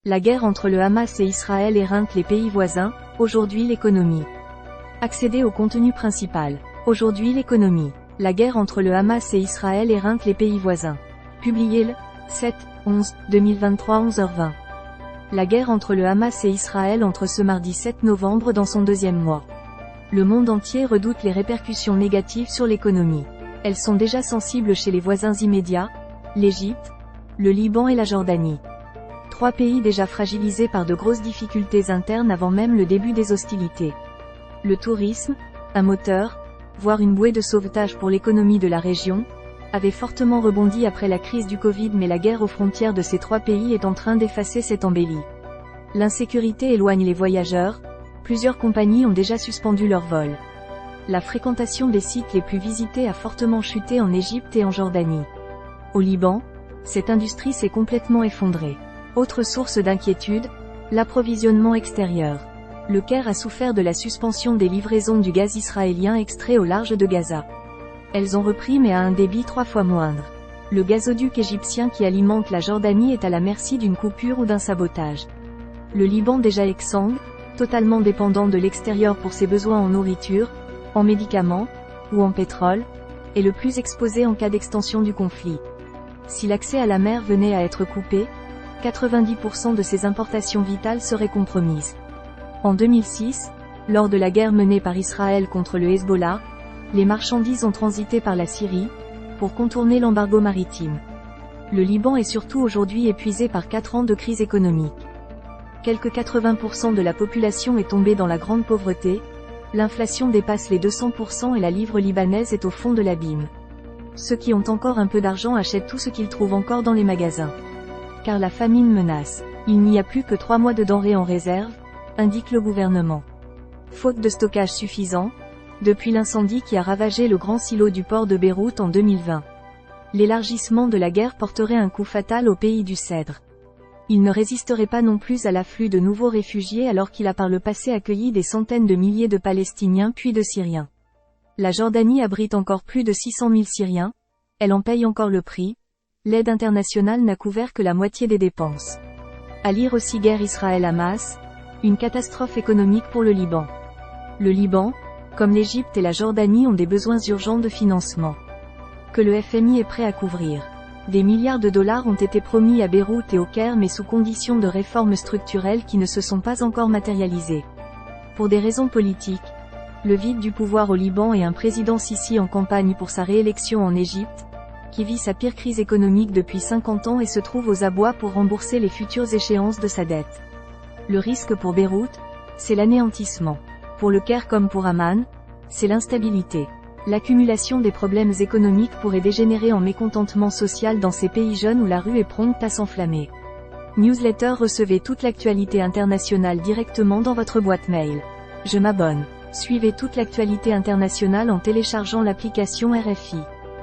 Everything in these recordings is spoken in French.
La guerre entre le Hamas et Israël éreinte les pays voisins, aujourd'hui l'économie. Accéder au contenu principal. Aujourd'hui l'économie. La guerre entre le Hamas et Israël éreinte les pays voisins. Publié le 7/11/2023 11h20. La guerre entre le Hamas et Israël entre ce mardi 7 novembre dans son deuxième mois. Le monde entier redoute les répercussions négatives sur l'économie. Elles sont déjà sensibles chez les voisins immédiats, l'Égypte, le Liban et la Jordanie. Trois pays déjà fragilisés par de grosses difficultés internes avant même le début des hostilités. Le tourisme, un moteur, voire une bouée de sauvetage pour l'économie de la région, avait fortement rebondi après la crise du Covid, mais la guerre aux frontières de ces trois pays est en train d'effacer cette embellie. L'insécurité éloigne les voyageurs, plusieurs compagnies ont déjà suspendu leurs vols. La fréquentation des sites les plus visités a fortement chuté en Égypte et en Jordanie. Au Liban, cette industrie s'est complètement effondrée. Autre source d'inquiétude, l'approvisionnement extérieur. Le Caire a souffert de la suspension des livraisons du gaz israélien extrait au large de Gaza. Elles ont repris mais à un débit 3 fois moindre. Le gazoduc égyptien qui alimente la Jordanie est à la merci d'une coupure ou d'un sabotage. Le Liban déjà exsangue, totalement dépendant de l'extérieur pour ses besoins en nourriture, en médicaments, ou en pétrole, est le plus exposé en cas d'extension du conflit. Si l'accès à la mer venait à être coupé, 90% de ses importations vitales seraient compromises. En 2006, lors de la guerre menée par Israël contre le Hezbollah, les marchandises ont transité par la Syrie, pour contourner l'embargo maritime. Le Liban est surtout aujourd'hui épuisé par 4 ans de crise économique. Quelque 80% de la population est tombée dans la grande pauvreté, l'inflation dépasse les 200% et la livre libanaise est au fond de l'abîme. Ceux qui ont encore un peu d'argent achètent tout ce qu'ils trouvent encore dans les magasins. Car la famine menace. Il n'y a plus que 3 mois de denrées en réserve, indique le gouvernement. Faute de stockage suffisant, depuis l'incendie qui a ravagé le grand silo du port de Beyrouth en 2020. L'élargissement de la guerre porterait un coup fatal au pays du Cèdre. Il ne résisterait pas non plus à l'afflux de nouveaux réfugiés alors qu'il a par le passé accueilli des centaines de milliers de Palestiniens puis de Syriens. La Jordanie abrite encore plus de 600 000 Syriens, elle en paye encore le prix. L'aide internationale n'a couvert que la moitié des dépenses. À lire aussi guerre Israël-Hamas, une catastrophe économique pour le Liban. Le Liban, comme l'Égypte et la Jordanie ont des besoins urgents de financement. Que le FMI est prêt à couvrir. Des milliards de dollars ont été promis à Beyrouth et au Caire mais sous conditions de réformes structurelles qui ne se sont pas encore matérialisées. Pour des raisons politiques, le vide du pouvoir au Liban et un président Sisi en campagne pour sa réélection en Égypte, qui vit sa pire crise économique depuis 50 ans et se trouve aux abois pour rembourser les futures échéances de sa dette. Le risque pour Beyrouth, c'est l'anéantissement. Pour le Caire comme pour Amman, c'est l'instabilité. L'accumulation des problèmes économiques pourrait dégénérer en mécontentement social dans ces pays jeunes où la rue est prompte à s'enflammer. Newsletter, recevez toute l'actualité internationale directement dans votre boîte mail. Je m'abonne. Suivez toute l'actualité internationale en téléchargeant l'application RFI.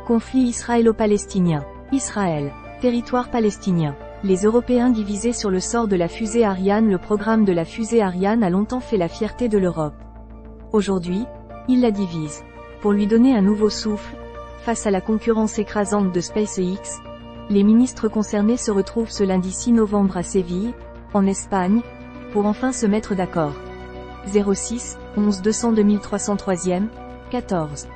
Conflit israélo-palestinien. Israël. Territoire palestinien. Les Européens divisés sur le sort de la fusée Ariane. Le programme de la fusée Ariane a longtemps fait la fierté de l'Europe. Aujourd'hui, ils la divisent. Pour lui donner un nouveau souffle, face à la concurrence écrasante de SpaceX, les ministres concernés se retrouvent ce lundi 6 novembre à Séville, en Espagne, pour enfin se mettre d'accord. 06 11 200 2303e, 14.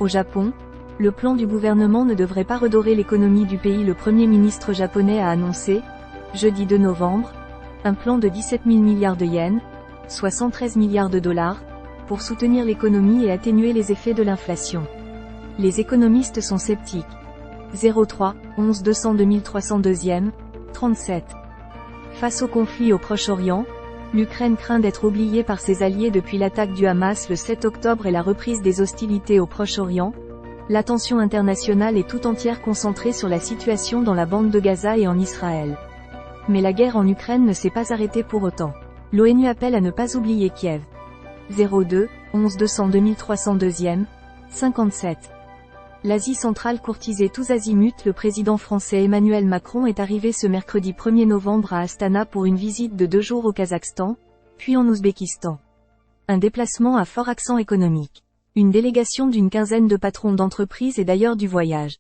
Au Japon, le plan du gouvernement ne devrait pas redorer l'économie du pays. Le Premier ministre japonais a annoncé, jeudi 2 novembre, un plan de 17 000 milliards de yens, soit 113 milliards de dollars, pour soutenir l'économie et atténuer les effets de l'inflation. Les économistes sont sceptiques. 03 11 200 2302e, 37. Face au conflit au Proche-Orient, l'Ukraine craint d'être oubliée par ses alliés depuis l'attaque du Hamas le 7 octobre et la reprise des hostilités au Proche-Orient. L'attention internationale est tout entière concentrée sur la situation dans la bande de Gaza et en Israël. Mais la guerre en Ukraine ne s'est pas arrêtée pour autant. L'ONU appelle à ne pas oublier Kiev. 02 11 200 2302e, 57. L'Asie centrale courtisée tous azimuts. Le président français Emmanuel Macron est arrivé ce mercredi 1er novembre à Astana pour une visite de 2 jours au Kazakhstan, puis en Ouzbékistan. Un déplacement à fort accent économique. Une délégation d'une quinzaine de patrons d'entreprise est d'ailleurs du voyage.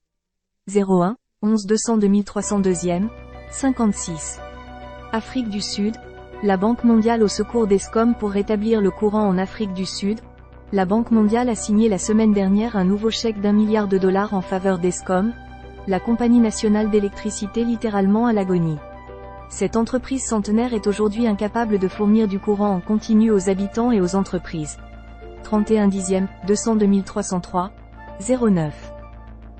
01 11 200 2302e, 56. Afrique du Sud. La Banque mondiale au secours d'Eskom pour rétablir le courant en Afrique du Sud. La Banque mondiale a signé la semaine dernière un nouveau chèque d'1 milliard de dollars en faveur d'Eskom, la compagnie nationale d'électricité littéralement à l'agonie. Cette entreprise centenaire est aujourd'hui incapable de fournir du courant en continu aux habitants et aux entreprises. 31 dixième, 202 303, 09.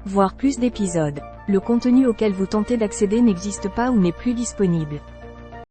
Voir plus d'épisodes. Le contenu auquel vous tentez d'accéder n'existe pas ou n'est plus disponible.